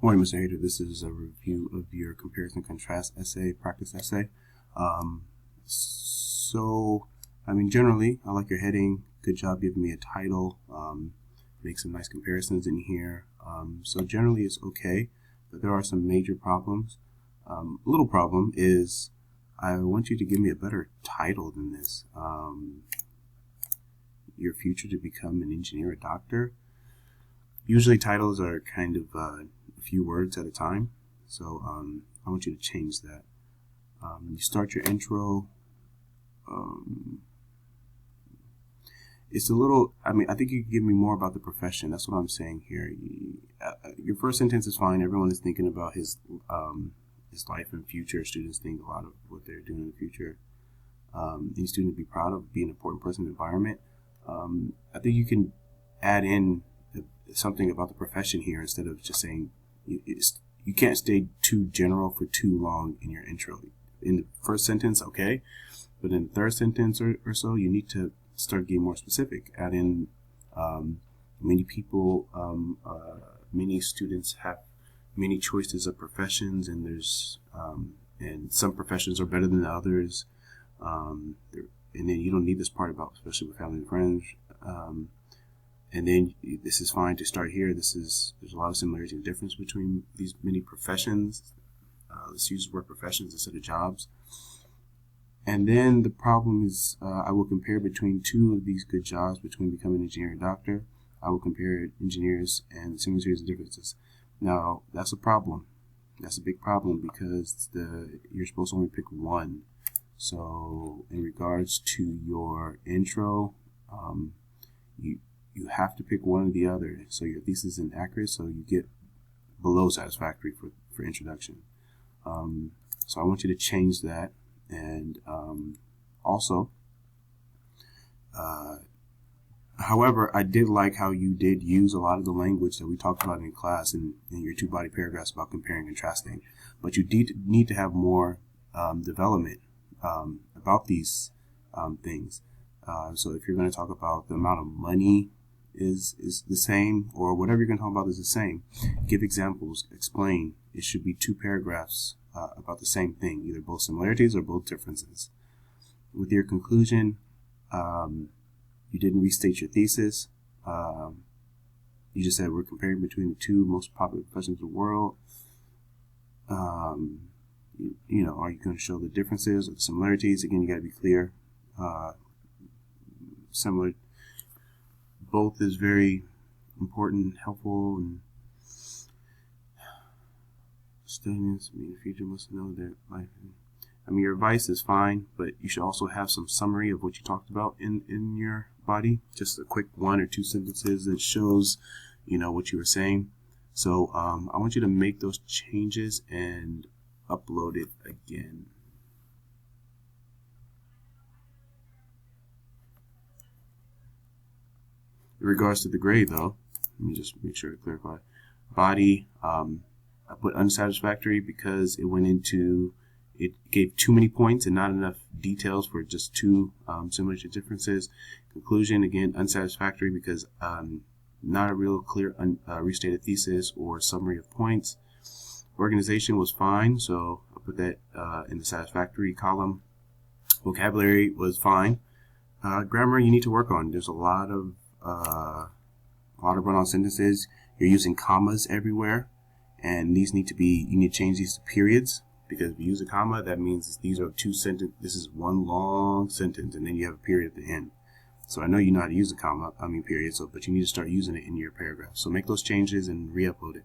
Morning, Mr. Haider. This is a review of your comparison contrast essay, practice essay. Generally, I like your heading. Good job giving me a title. Make some nice comparisons in here. So generally, it's okay, but there are some major problems. Little problem is I want you to give me a better title than this. Your future to become an engineer or doctor. Usually titles are kind of a few words at a time, so I want you to change that. You start your intro. It's a little, I think you can give me more about the profession. That's what I'm saying here. Your first sentence is fine. Everyone is thinking about his life and future. Students think a lot of what they're doing in the future. Any student be proud of being an important person in the environment. I think you can add in something about the profession here instead of just saying you can't stay too general for too long in your intro. In the first sentence, okay, but in the third sentence or so, you need to start getting more specific. Add in many people, many students have many choices of professions, and there's and some professions are better than others. And then you don't need this part about, especially with family and friends. And then this is fine to start here. There's a lot of similarity and difference between these many professions. Let's use the word professions instead of jobs. And then the problem is I will compare between two of these good jobs, between becoming an engineer and doctor. I will compare engineers and similarities and differences. Now, that's a problem. That's a big problem because you're supposed to only pick one. So in regards to your intro, you have to pick one or the other. So your thesis is inaccurate, so you get below satisfactory for introduction. So I want you to change that. And also, however, I did like how you did use a lot of the language that we talked about in class in your two body paragraphs about comparing and contrasting. But you need to have more development about these things. So if you're going to talk about the amount of money is the same, or whatever you're going to talk about is the same, give examples, explain. It should be two paragraphs about the same thing, either both similarities or both differences. With your conclusion, you didn't restate your thesis. You just said we're comparing between the two most popular professions in the world. Are you going to show the differences or the similarities? Again, you got to be clear. Similar. Both is very important, helpful, and students in the future must know that life. Your advice is fine, but you should also have some summary of what you talked about in your body. Just a quick 1 or 2 sentences that shows, what you were saying. So I want you to make those changes and upload it again. In regards to the grade, though, let me just make sure to clarify. Body, I put unsatisfactory because it gave too many points and not enough details for just two similar differences. Conclusion, again, unsatisfactory because not a real clear restated thesis or summary of points. Organization was fine, so I'll put that in the satisfactory column. Vocabulary was fine. Grammar you need to work on. There's a lot of run-on sentences. You're using commas everywhere, and you need to change these to periods, because if you use a comma, that means these are two sentences. This is one long sentence, and then you have a period at the end. So I know you know how to use a comma, period, but you need to start using it in your paragraph. So make those changes and re-upload it.